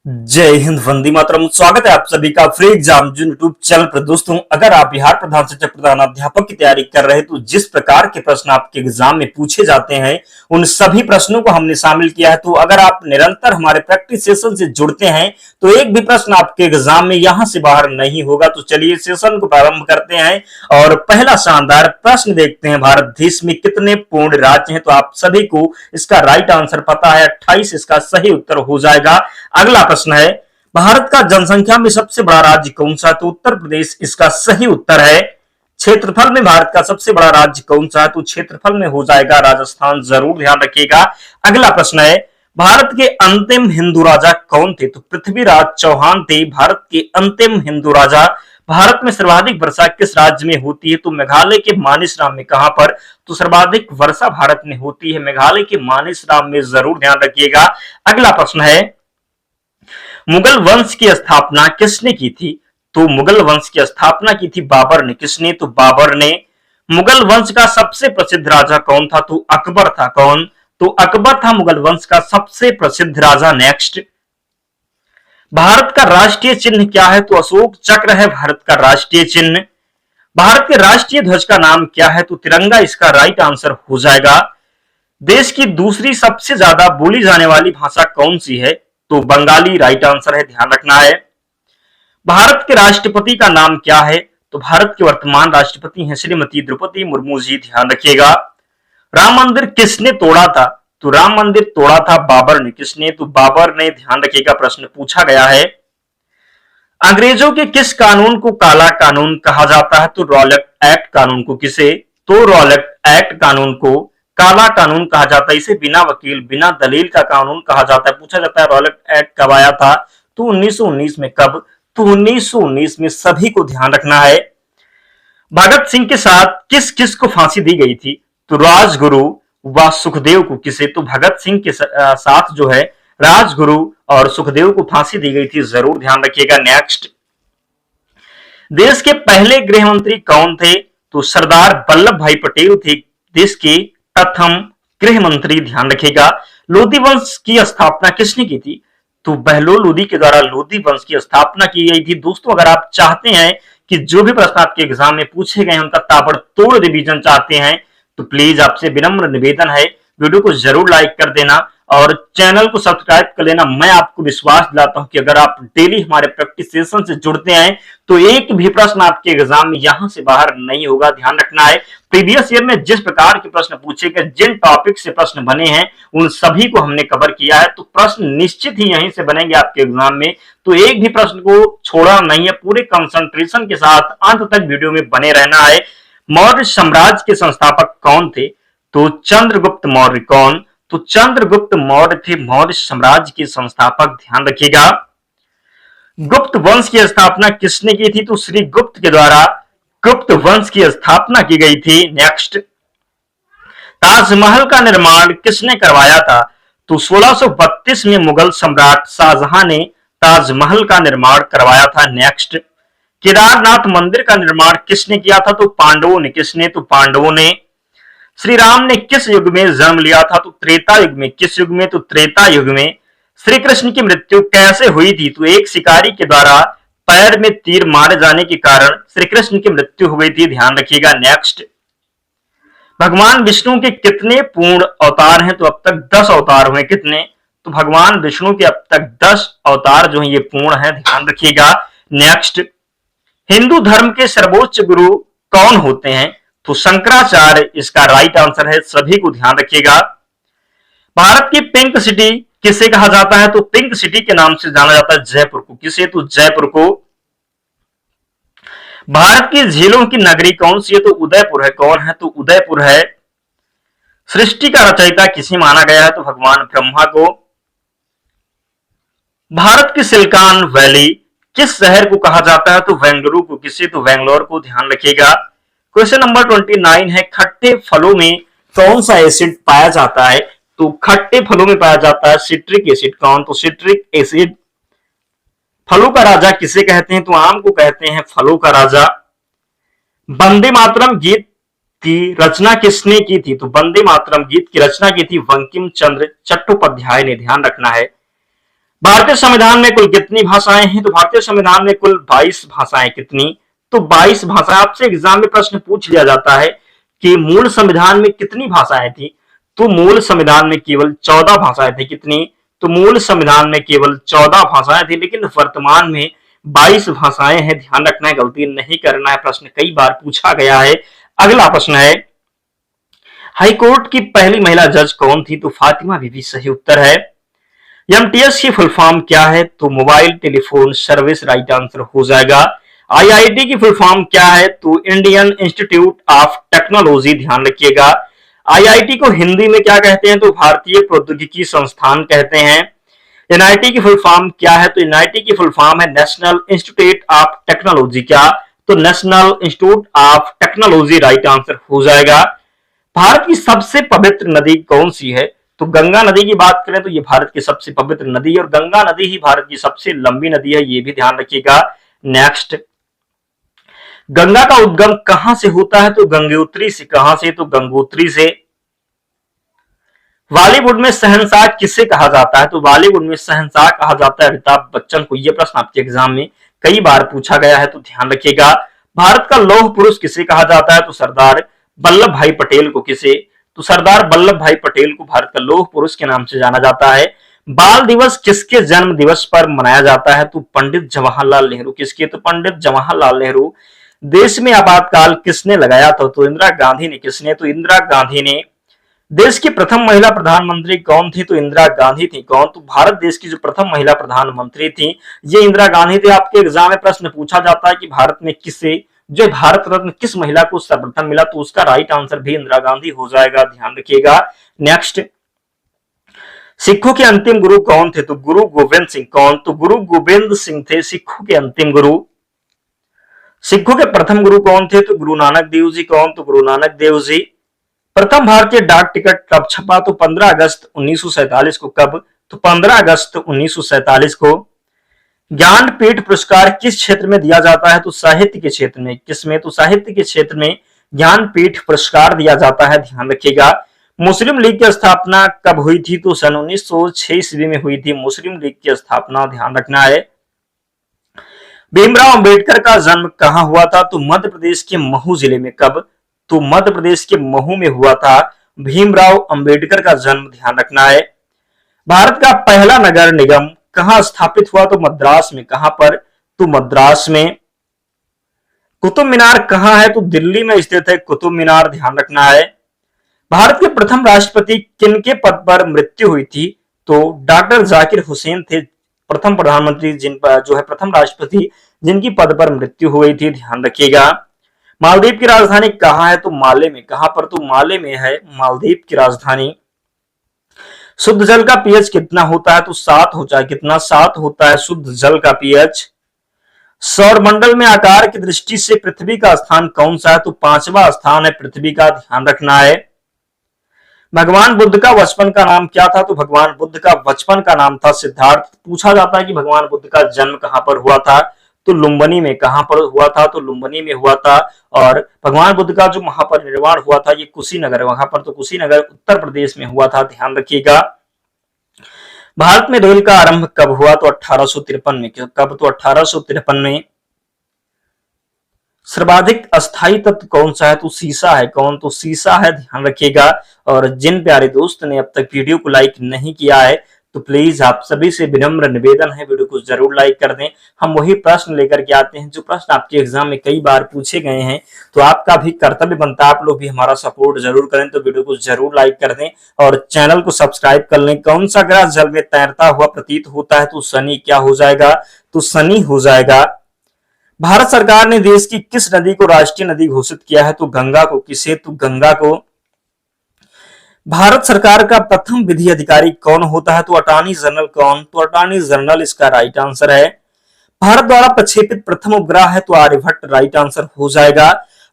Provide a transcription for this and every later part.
जय हिंद, वंदे मातरम। स्वागत है आप सभी का फ्री एग्जाम जो यूट्यूब चैनल पर। दोस्तों, अगर आप बिहार प्रधान शिक्षक प्रधान अध्यापक की तैयारी कर रहे हैं तो जिस प्रकार के प्रश्न आपके एग्जाम में पूछे जाते हैं उन सभी प्रश्नों को हमने शामिल किया है। तो अगर आप निरंतर हमारे प्रैक्टिस सेशन से जुड़ते हैं तो एक भी प्रश्न आपके एग्जाम में यहां से बाहर नहीं होगा। तो चलिए सेशन को प्रारंभ करते हैं और पहला शानदार प्रश्न देखते हैं। भारत देश में कितने पूर्ण राज्य हैं? तो आप सभी को इसका राइट आंसर पता है, 28 इसका सही उत्तर हो जाएगा। अगला प्रश्न है, भारत का जनसंख्या में सबसे बड़ा राज्य कौन सा है? तो उत्तर प्रदेश इसका सही उत्तर है। क्षेत्रफल में भारत का सबसे बड़ा राज्य कौन सा है? तो क्षेत्रफल में हो जाएगा राजस्थान। जरूर ध्यान रखिएगा। अगला प्रश्न है, भारत के अंतिम हिंदू राजा कौन थे? तो पृथ्वीराज चौहान थे भारत के अंतिम हिंदू राजा। भारत में सर्वाधिक वर्षा किस राज्य में होती है? तो मेघालय के मानेसराम में। कहां पर? तो सर्वाधिक वर्षा भारत में होती है मेघालय के मानेसराम में। जरूर ध्यान रखिएगा। अगला प्रश्न है, मुगल वंश की स्थापना किसने की थी? तो मुगल वंश की स्थापना की थी बाबर ने। किसने? तो बाबर ने। मुगल वंश का सबसे प्रसिद्ध राजा कौन था? तो अकबर था। कौन? तो अकबर था मुगल वंश का सबसे प्रसिद्ध राजा। नेक्स्ट, भारत का राष्ट्रीय चिन्ह क्या है? तो अशोक चक्र है भारत का राष्ट्रीय चिन्ह। भारत के राष्ट्रीय ध्वज का नाम क्या है? तो तिरंगा इसका राइट आंसर हो जाएगा। देश की दूसरी सबसे ज्यादा बोली जाने वाली भाषा कौन सी है? तो बंगाली राइट आंसर है, ध्यान रखना है। भारत के राष्ट्रपति का नाम क्या है? तो भारत के वर्तमान राष्ट्रपति हैं श्रीमती द्रौपदी मुर्मू जी। ध्यान रखिएगा। राम मंदिर किसने तोड़ा था? तो राम मंदिर तोड़ा था बाबर ने। किसने? तो बाबर ने। ध्यान रखिएगा, प्रश्न पूछा गया है। अंग्रेजों के किस कानून को काला कानून कहा जाता है? तो रॉलेट एक्ट कानून को। किसे? तो रॉलेट एक्ट कानून को काला कानून कहा जाता है। इसे बिना वकील बिना दलील का कानून कहा जाता है। पूछा जाता है रॉलेट एक्ट कब आया था? तो 1919 में। कब? तो 1919 में। सभी को ध्यान रखना है। भगत सिंह के साथ किस किस को फांसी दी गई थी? तो राजगुरु व सुखदेव को। किसे? तो भगत सिंह के साथ जो है राजगुरु और सुखदेव को फांसी दी गई थी। जरूर ध्यान रखिएगा। नेक्स्ट, देश के पहले गृह मंत्री कौन थे? तो सरदार वल्लभ भाई पटेल थे देश के प्रथम गृह मंत्री। ध्यान रखिएगा। लोधी वंश की स्थापना किसने की थी? तो बहलोल लोधी के द्वारा लोधी वंश की स्थापना की गई थी। दोस्तों, अगर आप चाहते हैं कि जो भी प्रश्न आपके एग्जाम में पूछे गए उनका ताबड़तोड़ रिवीजन चाहते हैं तो प्लीज आपसे विनम्र निवेदन है, वीडियो को जरूर लाइक कर देना और चैनल को सब्सक्राइब कर लेना। मैं आपको विश्वास दिलाता हूं कि अगर आप डेली हमारे प्रैक्टिस सेशन से जुड़ते हैं तो एक भी प्रश्न आपके एग्जाम में यहां से बाहर नहीं होगा। ध्यान रखना है। प्रीवियस ईयर में जिस प्रकार के प्रश्न पूछे गए, जिन टॉपिक से प्रश्न बने हैं उन सभी को हमने कवर किया है। तो प्रश्न निश्चित ही यहीं से बनेंगे आपके एग्जाम में। तो एक भी प्रश्न को छोड़ा नहीं है। पूरे कंसंट्रेशन के साथ अंत तक वीडियो में बने रहना है। मौर्य साम्राज्य के संस्थापक कौन थे? तो चंद्रगुप्त मौर्य। कौन? तो चंद्रगुप्त मौर्य थे मौर्य साम्राज्य के संस्थापक। ध्यान रखिएगा। गुप्त वंश की स्थापना किसने की थी? तो श्री गुप्त के द्वारा गुप्त वंश की स्थापना की गई थी। नेक्स्ट, ताजमहल का निर्माण किसने करवाया था? तो 1632 में मुगल सम्राट शाहजहां ने ताजमहल का निर्माण करवाया था। नेक्स्ट, केदारनाथ मंदिर का निर्माण किसने किया था? तो पांडवों ने। किसने? तो पांडवों ने। श्री राम ने किस युग में जन्म लिया था? तो त्रेता युग में। किस युग में? तो त्रेता युग में। श्री कृष्ण की मृत्यु कैसे हुई थी? तो एक शिकारी के द्वारा पैर में तीर मारे जाने के कारण श्री कृष्ण की मृत्यु हो गई थी। ध्यान रखिएगा। नेक्स्ट, भगवान विष्णु के कितने पूर्ण अवतार हैं? तो अब तक 10 अवतार हुए। कितने? तो भगवान विष्णु के अब तक 10 अवतार जो है ये पूर्ण है। ध्यान रखिएगा। नेक्स्ट, हिंदू धर्म के सर्वोच्च गुरु कौन होते हैं? तो शंकराचार्य इसका राइट आंसर है। सभी को ध्यान रखिएगा। भारत की पिंक सिटी किसे कहा जाता है? तो पिंक सिटी के नाम से जाना जाता है जयपुर को। किसे? तो जयपुर को। भारत की झीलों की नगरी कौन सी है? तो उदयपुर है। कौन है? तो उदयपुर है। सृष्टि का रचयिता किसे माना गया है? तो भगवान ब्रह्मा को। भारत की सिलिकॉन वैली किस शहर को कहा जाता है? तो बेंगलुरु को। किसे? तो बेंगलोर को। ध्यान रखिएगा। क्वेश्चन नंबर 29 है, खट्टे फलों में कौन सा एसिड पाया जाता है? तो खट्टे फलों में पाया जाता है सिट्रिक एसिड। कौन? तो सिट्रिक एसिड। फलों का राजा किसे कहते हैं? तो आम को कहते हैं फलों का राजा। वंदे मातरम गीत की रचना किसने की थी? तो वंदे मातरम गीत की रचना की थी बंकिम चंद्र चट्टोपाध्याय ने। ध्यान रखना है। भारतीय संविधान में कुल कितनी भाषाएं हैं? तो भारतीय संविधान में कुल 22 भाषाएं। कितनी? तो 22 भाषाएं। आपसे एग्जाम में प्रश्न पूछ लिया जाता है कि मूल संविधान में कितनी भाषाएं थी, तो मूल संविधान में केवल 14 भाषाएं थी। कितनी? तो मूल संविधान में केवल 14 भाषाएं थी, लेकिन वर्तमान में 22 भाषाएं हैं। ध्यान रखना है, गलती नहीं करना है, प्रश्न कई बार पूछा गया है। अगला प्रश्न है, हाईकोर्ट की पहली महिला जज कौन थी? तो फातिमा बीबी सही उत्तर है। एमटीएस की फुल फॉर्म क्या है? तो mobile telephone service right answer हो जाएगा। आईआईटी की फुल फॉर्म क्या है? तो इंडियन इंस्टीट्यूट ऑफ टेक्नोलॉजी। ध्यान रखिएगा। आईआईटी को हिंदी में क्या कहते हैं? तो भारतीय प्रौद्योगिकी संस्थान कहते हैं। एनआईटी की फुल फॉर्म क्या है? तो एनआईटी की फुल फॉर्म है नेशनल इंस्टीट्यूट ऑफ टेक्नोलॉजी। क्या? तो national institute of technology right answer हो जाएगा। भारत की सबसे पवित्र नदी कौन सी है? तो गंगा नदी की बात करें तो ये भारत की सबसे पवित्र नदी है, और गंगा नदी ही भारत की सबसे लंबी नदी है, ये भी ध्यान रखिएगा। नेक्स्ट, गंगा का उद्गम कहां से होता है? तो गंगोत्री से। कहां से? तो गंगोत्री से। बॉलीवुड में शहंशाह किसे कहा जाता है? तो बॉलीवुड में शहंशाह कहा जाता है अमिताभ बच्चन को। यह प्रश्न आपके एग्जाम में कई बार पूछा गया है, तो ध्यान रखिएगा। भारत का लौह पुरुष किसे कहा जाता है? तो सरदार वल्लभ भाई पटेल को। किसे? तो सरदार वल्लभ भाई पटेल को भारत का लौह पुरुष के नाम से जाना जाता है। बाल दिवस किसके जन्म दिवस पर मनाया जाता है? तो पंडित जवाहरलाल नेहरू। किसके? तो पंडित जवाहरलाल नेहरू। देश में आपातकाल किसने लगाया था? तो इंदिरा गांधी ने। किसने? तो इंदिरा गांधी ने। देश की प्रथम महिला प्रधानमंत्री कौन थी? तो इंदिरा गांधी थी। कौन? तो भारत देश की जो प्रथम महिला प्रधानमंत्री थी ये इंदिरा गांधी थी। आपके एग्जाम में प्रश्न पूछा जाता है कि भारत में किसे, जो भारत रत्न किस महिला को सर्वप्रथम मिला, तो उसका राइट आंसर भी इंदिरा गांधी हो जाएगा। ध्यान रखिएगा। नेक्स्ट, सिखों के अंतिम गुरु कौन थे? तो गुरु गोविंद सिंह। कौन? तो गुरु गोविंद सिंह थे सिखों के अंतिम गुरु। सिखों के प्रथम गुरु कौन थे? तो गुरु नानक देव जी। कौन? तो गुरु नानक देव जी। प्रथम भारतीय डाक टिकट कब छपा? तो 15 अगस्त 1947 को। कब? तो 15 अगस्त 1947 को। ज्ञानपीठ पुरस्कार किस क्षेत्र में दिया जाता है? तो साहित्य के क्षेत्र में। किसमें? तो साहित्य के क्षेत्र में ज्ञानपीठ पुरस्कार दिया जाता है। ध्यान रखिएगा। मुस्लिम लीग की स्थापना कब हुई थी? तो सन 1906 ईस्वी में हुई थी मुस्लिम लीग की स्थापना। ध्यान रखना है। भीमराव अंबेडकर का जन्म कहां हुआ था? तो मध्य प्रदेश के महू जिले में। कब? तो मध्य प्रदेश के महू में हुआ था भीमराव अंबेडकर का जन्म। ध्यान रखना है। भारत का पहला नगर निगम कहां स्थापित हुआ? तो मद्रास में। कहां पर? तो मद्रास में। कुतुब मीनार कहां है? तो दिल्ली में स्थित है कुतुब मीनार। ध्यान रखना है। भारत के प्रथम राष्ट्रपति किनके पद पर मृत्यु हुई थी? तो डॉक्टर जाकिर हुसैन थे प्रथम प्रधानमंत्री, जिन पर जो है प्रथम राष्ट्रपति जिनकी पद पर मृत्यु हुई थी। ध्यान रखिएगा। मालदीव की राजधानी कहां है? तो माले में। कहां पर? तो माले में है मालदीव की राजधानी। शुद्ध जल का पीएच कितना होता है? तो 7 होता है। कितना? 7 होता है शुद्ध जल का पीएच। सौर मंडल में आकार की दृष्टि से पृथ्वी का स्थान कौन सा है? तो 5वां स्थान है पृथ्वी का। ध्यान रखना है। भगवान बुद्ध का बचपन का नाम क्या था? तो भगवान बुद्ध का बचपन का नाम था सिद्धार्थ। पूछा जाता है कि भगवान बुद्ध का जन्म कहां पर हुआ था? तो लुम्बिनी में। कहां पर हुआ था? तो लुम्बिनी में हुआ था। और भगवान बुद्ध का जो महापरिनिर्वाण हुआ था ये कुशीनगर, वहां पर तो कुशीनगर उत्तर प्रदेश में हुआ था। ध्यान रखिएगा। भारत में रेल का आरंभ कब हुआ? तो 1853 में। कब? तो 1853 में। सर्वाधिक अस्थायी तत्व कौन सा है? तो सीसा है। कौन? तो सीसा है। ध्यान रखिएगा। और जिन प्यारे दोस्त ने अब तक वीडियो को लाइक नहीं किया है तो प्लीज आप सभी से विनम्र निवेदन है वीडियो को जरूर लाइक कर दें। हम वही प्रश्न लेकर के आते हैं जो प्रश्न आपके एग्जाम में कई बार पूछे गए हैं, तो आपका भी कर्तव्य बनता है आप लोग भी हमारा सपोर्ट जरूर करें, तो वीडियो को जरूर लाइक कर दें और चैनल को सब्सक्राइब कर लें। कौन सा ग्रह जल में तैरता हुआ प्रतीत होता है? तो शनि। क्या हो जाएगा? तो शनि हो जाएगा। भारत सरकार ने देश की किस नदी को राष्ट्रीय नदी घोषित किया है? तो गंगा को। किसे? तो गंगा को। भारत सरकार का प्रथम विधि अधिकारी कौन होता है? तो अटॉर्नी जनरल। कौन? तो अटॉर्नी जनरल इसका राइट आंसर है। भारत द्वारा प्रक्षेपित प्रथम उपग्रह है तो आर्यभट्ट राइट आंसर हो जाएगा।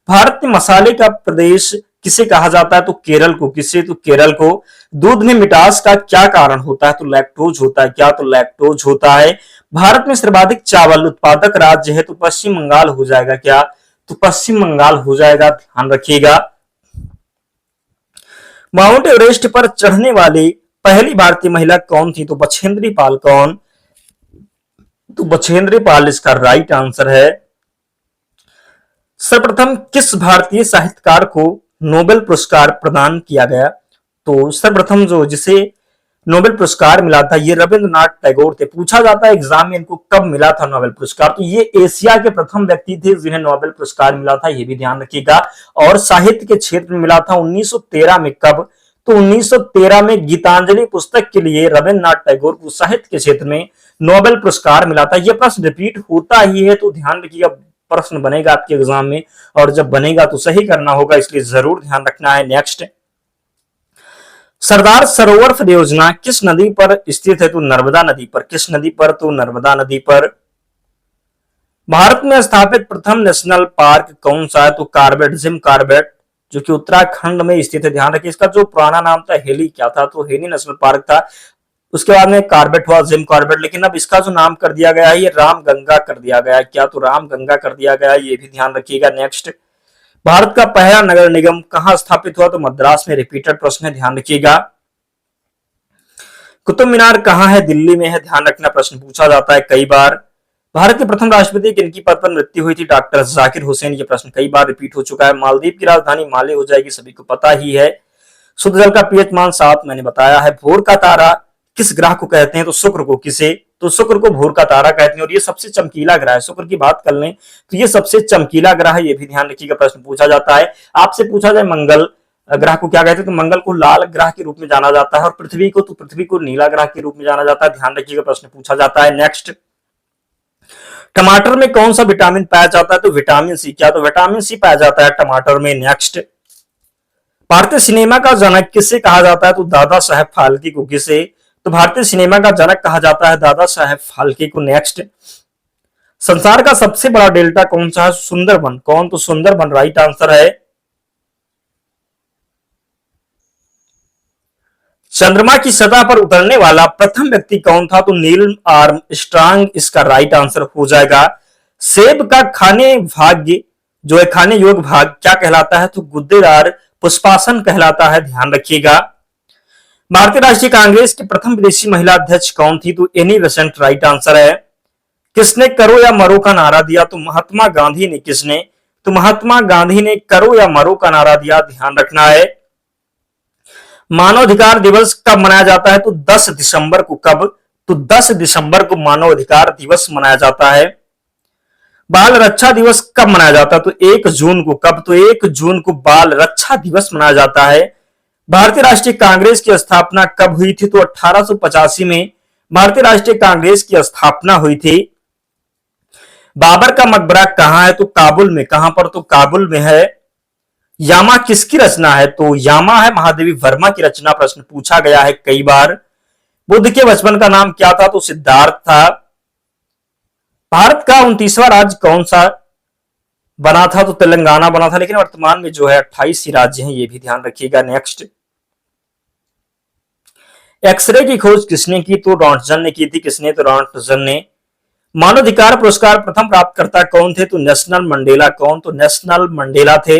भारत में मसाले का प्रदेश किसे कहा जाता है? तो केरल को। किसे? तो केरल को। दूध में मिठास का क्या कारण होता है? तो लैक्टोज होता है। क्या? तो लैक्टोज होता है। भारत में सर्वाधिक चावल उत्पादक राज्य है तो पश्चिम बंगाल हो जाएगा। क्या? तो पश्चिम बंगाल हो जाएगा। ध्यान रखिएगा। माउंट एवरेस्ट पर चढ़ने वाली पहली भारतीय महिला कौन थी? तो बछेंद्री पाल। कौन? तो बछेंद्र पाल इसका राइट आंसर है। सर्वप्रथम किस भारतीय साहित्यकार को नोबेल पुरस्कार प्रदान किया गया? तो सर्वप्रथम जो जिसे नोबेल पुरस्कार मिला था ये रविंद्रनाथ टैगोर थे। पूछा जाता है एग्जाम में इनको कब मिला था नोबेल पुरस्कार, तो ये एशिया के प्रथम व्यक्ति थे जिन्हें नोबेल पुरस्कार मिला था, ये भी ध्यान रखिएगा। और साहित्य के क्षेत्र में मिला था 1913 में। कब? तो 1913 में गीतांजलि पुस्तक के लिए रविंद्रनाथ टैगोर को साहित्य के क्षेत्र में नोबेल पुरस्कार मिला था। यह प्रश्न रिपीट होता ही है, तो ध्यान रखिएगा, प्रश्न बनेगा आपके एग्जाम में और जब बनेगा तो सही करना होगा, इसलिए जरूर ध्यान रखना है। नेक्स्ट, सरदार सरोवर परियोजना किस नदी पर स्थित है? तो नर्मदा नदी पर। किस नदी पर? तो नर्मदा नदी पर। भारत में स्थापित प्रथम नेशनल पार्क कौन सा है? तो कार्बेट, जिम कार्बेट, जो कि उत्तराखंड में स्थित है। ध्यान रखिए, इसका जो पुराना नाम था हेली क्या था? तो हेली नेशनल पार्क था। उसके बाद में कार्बेट हुआ, जिम कार्बेट, लेकिन अब इसका जो नाम कर दिया गया है ये रामगंगा कर दिया गया है। क्या? तो रामगंगा कर दिया गया है, ये भी ध्यान रखिएगा। नेक्स्ट, भारत का पहला नगर निगम कहां स्थापित हुआ? तो मद्रास में। रिपीटेड प्रश्न है, ध्यान रखिएगा। कुतुब मीनार कहां है? दिल्ली में है, ध्यान रखना, प्रश्न पूछा जाता है कई बार। भारत के प्रथम राष्ट्रपति किनकी पद पर मृत्यु हुई थी? डॉक्टर जाकिर हुसैन। ये प्रश्न कई बार रिपीट हो चुका है। मालदीव की राजधानी माले हो जाएगी, सभी को पता ही है। शुद्ध जल का पीएच मान 7 मैंने बताया है। भोर का तारा किस ग्रह को कहते हैं? तो शुक्र को। किसे? तो शुक्र को भोर का तारा कहते हैं और ये सबसे चमकीला ग्रह है। शुक्र की बात कर लें तो ये सबसे चमकीला ग्रह है, ये भी ध्यान रखिएगा, प्रश्न पूछा जाता है। आपसे पूछा जाए मंगल ग्रह को क्या कहते हैं? तो मंगल को लाल ग्रह के रूप में जाना जाता है और पृथ्वी को? तो पृथ्वी को नीला ग्रह के रूप में जाना जाता है, ध्यान रखिएगा, प्रश्न पूछा जाता है। नेक्स्ट, टमाटर में कौन सा विटामिन पाया जाता है? तो विटामिन सी। क्या? तो विटामिन सी पाया जाता है टमाटर में। नेक्स्ट, भारतीय सिनेमा का जनक किसे कहा जाता है? तो दादा साहेब फाल्के को। किसे? तो भारतीय सिनेमा का जनक कहा जाता है दादा साहेब फाल्के को। नेक्स्ट, संसार का सबसे बड़ा डेल्टा कौन सा है? सुंदरबन। कौन? तो सुंदरबन राइट आंसर है। चंद्रमा की सतह पर उतरने वाला प्रथम व्यक्ति कौन था? तो नील आर्मस्ट्रांग इसका राइट आंसर हो जाएगा। सेब का खाने भाग्य जो है खाने योग्य भाग क्या कहलाता है? तो गुद्देदार पुष्पासन कहलाता है, ध्यान रखिएगा। भारतीय राष्ट्रीय कांग्रेस की प्रथम विदेशी महिला अध्यक्ष कौन थी? तो एनी बेसेंट राइट आंसर है। किसने करो या मरो का नारा दिया? तो महात्मा गांधी ने। किसने? तो महात्मा गांधी ने करो या मरो का नारा दिया, ध्यान रखना है। मानवाधिकार दिवस कब मनाया जाता है? तो 10 दिसंबर को। कब? तो 10 दिसंबर को मानवाधिकार दिवस मनाया जाता है। बाल रक्षा दिवस कब मनाया जाता है? तो 1 जून को। कब? तो 1 जून को बाल रक्षा दिवस मनाया जाता है। भारतीय राष्ट्रीय कांग्रेस की स्थापना कब हुई थी? तो 1885 में भारतीय राष्ट्रीय कांग्रेस की स्थापना हुई थी। बाबर का मकबरा कहां है? तो काबुल में। कहां पर? तो काबुल में है। यामा किसकी रचना है? तो यामा है महादेवी वर्मा की रचना, प्रश्न पूछा गया है कई बार। बुद्ध के बचपन का नाम क्या था? तो सिद्धार्थ था। भारत का 29वां राज्य कौन सा बना था? तो तेलंगाना बना था, लेकिन वर्तमान में जो है 28 ही राज्य हैं, ये भी ध्यान रखिएगा। नेक्स्ट, एक्सरे की खोज किसने की? तो रॉन्टजन ने की थी। किसने? तो रॉन्टजन ने। मानवाधिकार पुरस्कार प्रथम प्राप्तकर्ता कौन थे? तो नेशनल मंडेला। कौन? तो नेशनल मंडेला थे।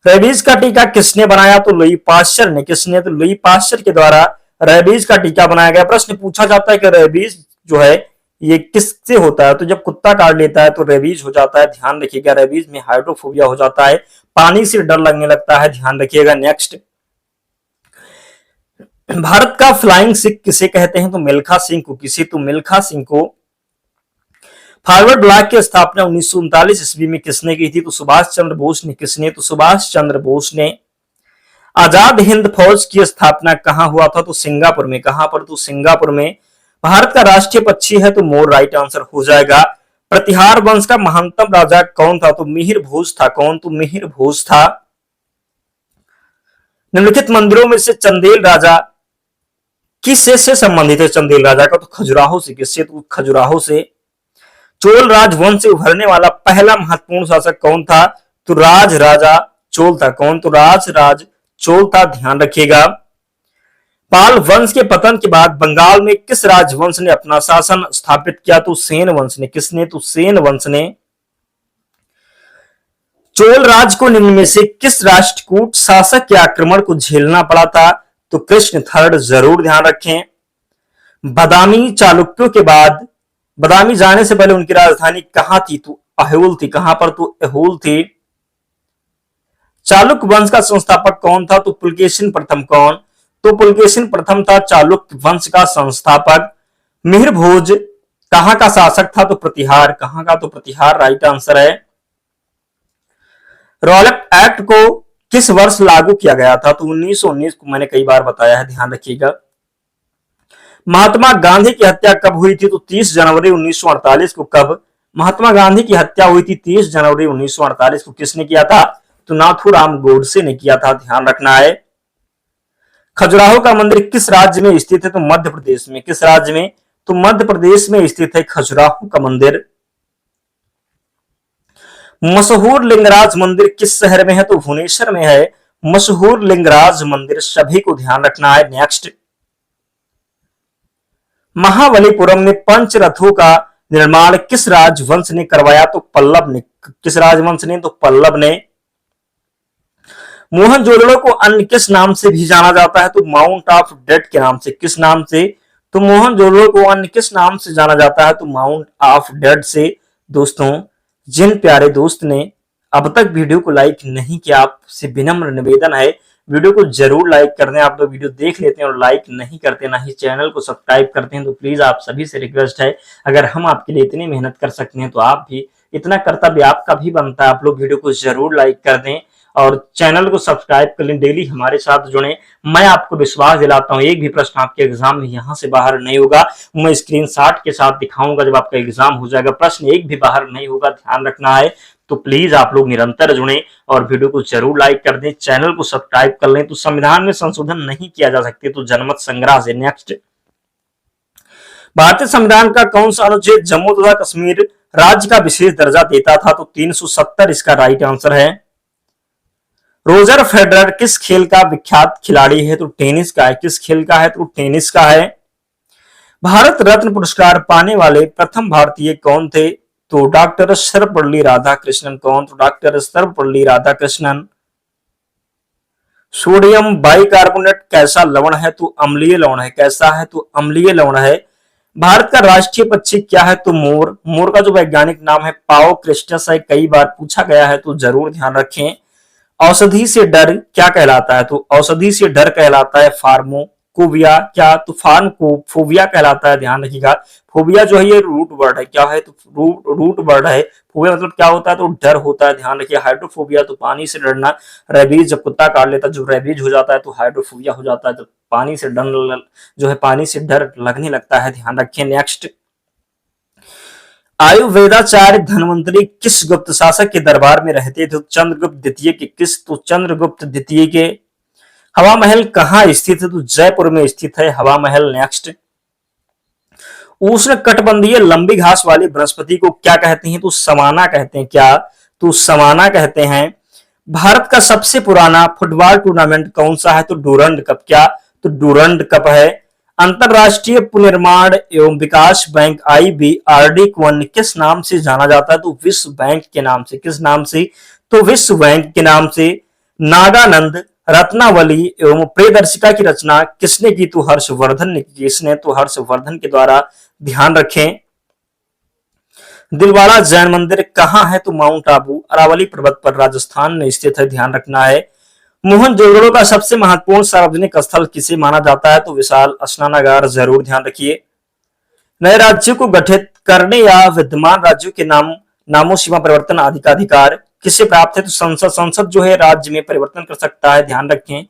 रेबीज का टीका किसने बनाया? तो लुई पास्चर ने। किसने? तो लुई पास्चर के द्वारा रेबीज का टीका बनाया गया। प्रश्न पूछा जाता है कि रेबीज जो है ये किससे होता है? तो जब कुत्ता काट लेता है तो रेबीज हो जाता है, ध्यान रखिएगा। रेबीज में हाइड्रोफोबिया हो जाता है, पानी से डर लगने लगता है, ध्यान रखिएगा। नेक्स्ट, भारत का फ्लाइंग सिख किसे कहते हैं? तो मिल्खा सिंह को। किसे? तो मिल्खा सिंह को। फॉरवर्ड ब्लॉक की स्थापना 1939 ईस्वी में किसने की थी? तो सुभाष चंद्र बोस ने। किसने? तो सुभाष चंद्र बोस ने। आजाद हिंद फौज की स्थापना कहां हुआ था? तो सिंगापुर में। कहां पर? तो सिंगापुर में। भारत का राष्ट्रीय पक्षी है तो मोर राइट आंसर हो जाएगा। प्रतिहार वंश का महानतम राजा कौन था? तो मिहिर भोज था। कौन? तो मिहिर भोज था। निम्नलिखित मंदिरों में से चंदेल राजा किससे से संबंधित है? चंदेल राजा का? तो खजुराहो से। किससे? तो खजुराहो से। चोल राजवंश से उभरने वाला पहला महत्वपूर्ण शासक कौन था? तो राज राजा चोल था। कौन? तो राज राज चोल था, ध्यान रखिएगा। पाल वंश के पतन के बाद बंगाल में किस राजवंश ने अपना शासन स्थापित किया? तो सेन वंश ने। किसने? तो सेन वंश ने। चोल राज को निम्न में से किस राष्ट्रकूट शासक के आक्रमण को झेलना पड़ा था? तो कृष्ण थर्ड, जरूर ध्यान रखें। बादामी चालुक्यों के बाद बादामी जाने से पहले उनकी राजधानी कहां थी? तो अहोल थी। कहां पर? तो अहोल थी। चालुक्य वंश का संस्थापक कौन था? तो पुलकेशिन प्रथम। कौन? तो पुलकेशिन प्रथम था चालुक्य वंश का संस्थापक। मिहिर भोज कहां का शासक था? तो प्रतिहार। कहां का? तो प्रतिहार राइट आंसर है। रॉलेट एक्ट को किस वर्ष लागू किया गया था? तो 1919 को। मैंने कई बार बताया है, ध्यान रखिएगा। महात्मा गांधी की हत्या कब हुई थी? तो 30 जनवरी 1948 को। कब? महात्मा गांधी की हत्या हुई थी 30 जनवरी 1948 को। किसने किया था? तो नाथूराम गोडसे ने किया था, ध्यान रखना है। खजुराहो का मंदिर किस राज्य में स्थित है? तो मध्य प्रदेश में। किस राज्य में? तो मध्य प्रदेश में स्थित है खजुराहो का मंदिर। मशहूर लिंगराज मंदिर किस शहर में है? तो भुवनेश्वर में है मशहूर लिंगराज मंदिर। सभी को ध्यान रखना है। नेक्स्ट, महाबलीपुरम में पंच रथों का निर्माण किस राजवंश ने करवाया? तो पल्लव ने। किस राजवंश ने? तो पल्लव ने। मोहनजोदड़ो को अन्य किस नाम से भी जाना जाता है? तो माउंट ऑफ डेथ के नाम से। किस नाम से? तो मोहनजोदड़ो को अन्य किस नाम से जाना जाता है? तो माउंट ऑफ डेथ से। दोस्तों, जिन प्यारे दोस्त ने अब तक वीडियो को लाइक नहीं किया, आपसे विनम्र निवेदन है वीडियो को जरूर लाइक कर दें। आप लोग वीडियो देख लेते हैं और लाइक नहीं करते, ना ही चैनल को सब्सक्राइब करते हैं, तो प्लीज आप सभी से रिक्वेस्ट है, अगर हम आपके लिए इतनी मेहनत कर सकते हैं तो आप भी इतना कर्तव्य आपका भी बनता है। आप लोग वीडियो को जरूर लाइक कर दें और चैनल को सब्सक्राइब कर लें, डेली हमारे साथ जुड़े। मैं आपको विश्वास दिलाता हूं, एक भी प्रश्न आपके एग्जाम में यहां से बाहर नहीं होगा। मैं स्क्रीनशॉट के साथ दिखाऊंगा जब आपका एग्जाम हो जाएगा, प्रश्न एक भी बाहर नहीं होगा, ध्यान रखना है। तो प्लीज आप लोग निरंतर जुड़े और वीडियो को जरूर लाइक कर दें, चैनल को सब्सक्राइब कर लें। तो संविधान में संशोधन नहीं किया जा सकते, तो जनमत संग्रह से। नेक्स्ट, भारतीय संविधान का कौन सा अनुच्छेद जम्मू तथा कश्मीर राज्य का विशेष दर्जा देता था? तो 370 इसका राइट आंसर है। रोजर फेडरर किस खेल का विख्यात खिलाड़ी है? तो टेनिस का है। किस खेल का है? तो टेनिस का है। भारत रत्न पुरस्कार पाने वाले प्रथम भारतीय कौन थे? तो डॉक्टर सर्वपल्ली राधाकृष्णन। कौन? तो doctor Sarvepalli Radhakrishnan. Sodium bicarbonate कैसा लवण है? तो अम्लीय लवण है। कैसा है? तो अम्लीय लवण है। भारत का राष्ट्रीय पक्षी क्या है? तो मोर। मोर का जो वैज्ञानिक नाम है पाओ क्रिस्टस है, कई बार पूछा गया है, तो जरूर ध्यान रखें। औषधि से डर क्या कहलाता है? तो औषधि से डर कहलाता है फार्मोकोविया। क्या? तो फार्मकोफोबिया कहलाता है, ध्यान रखिएगा। फोबिया जो है ये रूट वर्ड है। क्या है? तो रूट वर्ड है। फोबिया मतलब क्या होता है? तो डर होता है, ध्यान रखिए। हाइड्रोफोबिया तो पानी से डरना। रेबीज जब कुत्ता काट लेता है, जो रेबीज हो जाता है तो हाइड्रोफोबिया हो जाता है, जब पानी से डर जो है पानी से डर लगने लगता है, ध्यान रखिए। नेक्स्ट, आयुर्वेदाचार्य धन्वंतरी किस गुप्त शासक के दरबार में रहते थे? चंद्रगुप्त द्वितीय के। किस? तो चंद्रगुप्त द्वितीय के। हवा महल कहां स्थित है? तो जयपुर में स्थित है हवा महल। नेक्स्ट, उष्ण कटिबंधीय लंबी घास वाली वनस्पति को क्या कहते हैं? तो समाना कहते हैं। क्या? तो समाना कहते हैं। भारत का सबसे पुराना फुटबॉल टूर्नामेंट कौन सा है? तो डूरंड कप। क्या? तो डूरंड कप है। अंतरराष्ट्रीय पुनर्निर्माण एवं विकास बैंक IBRD को अन्य किस नाम से जाना जाता है? तो विश्व बैंक के नाम से। किस नाम से? तो विश्व बैंक के नाम से। नागानंद रत्नावली एवं प्रियदर्शिका की रचना किसने की? तो हर्षवर्धन ने की। किसने? तो हर्षवर्धन के द्वारा, ध्यान रखें। दिलवाड़ा जैन मंदिर कहां है? तो माउंट आबू अरावली पर्वत पर राजस्थान में स्थित है, ध्यान रखना है। मोहनजोदड़ो का सबसे महत्वपूर्ण सार्वजनिक स्थल किसे माना जाता है? तो विशाल स्नानागार, जरूर ध्यान रखिए। नए राज्यों को गठित करने या विद्यमान राज्यों के नामों सीमा परिवर्तन आदि का अधिकार किसे प्राप्त है? तो संसद जो है राज्य में परिवर्तन कर सकता है, ध्यान रखें।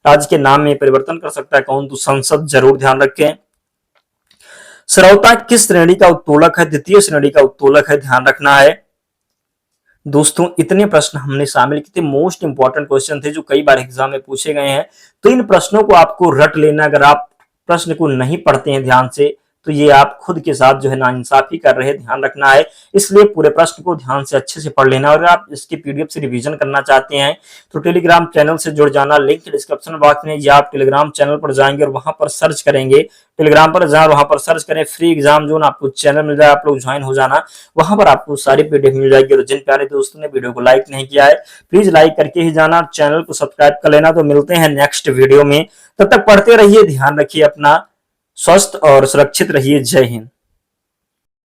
राज्य के नाम में परिवर्तन कर सकता है कौन? तो संसद, जरूर ध्यान रखें। सरौता किस श्रेणी का उत्तोलक है? द्वितीय श्रेणी का उत्तोलक है, ध्यान रखना है। दोस्तों, इतने प्रश्न हमने शामिल किए थे, मोस्ट इंपॉर्टेंट क्वेश्चन थे जो कई बार एग्जाम में पूछे गए हैं। तो इन प्रश्नों को आपको रट लेना। अगर आप प्रश्न को नहीं पढ़ते हैं ध्यान से तो ये आप खुद के साथ जो है नाइंसाफी कर रहे हैं, ध्यान रखना है। इसलिए पूरे प्रश्न को ध्यान से अच्छे से पढ़ लेना। और अगर आप इसकी PDF से रिवीजन करना चाहते हैं तो टेलीग्राम चैनल से जुड़ जाना, लिंक डिस्क्रिप्शन बॉक्स में, या आप टेलीग्राम चैनल पर जाएंगे और वहां पर सर्च करेंगे, टेलीग्राम पर जाए, वहां पर सर्च करें फ्री एग्जाम जोन, आपको चैनल मिल जाए, आप लोग ज्वाइन हो जाना, वहां पर आपको सारी PDF मिल जाएगी। और जिन प्यारे दोस्तों ने वीडियो को लाइक नहीं किया है, प्लीज लाइक करके ही जाना, चैनल को सब्सक्राइब कर लेना। तो मिलते हैं नेक्स्ट वीडियो में, तब तक पढ़ते रहिए, ध्यान रखिए अपना। स्वस्थ और सुरक्षित रहिए। जय हिंद।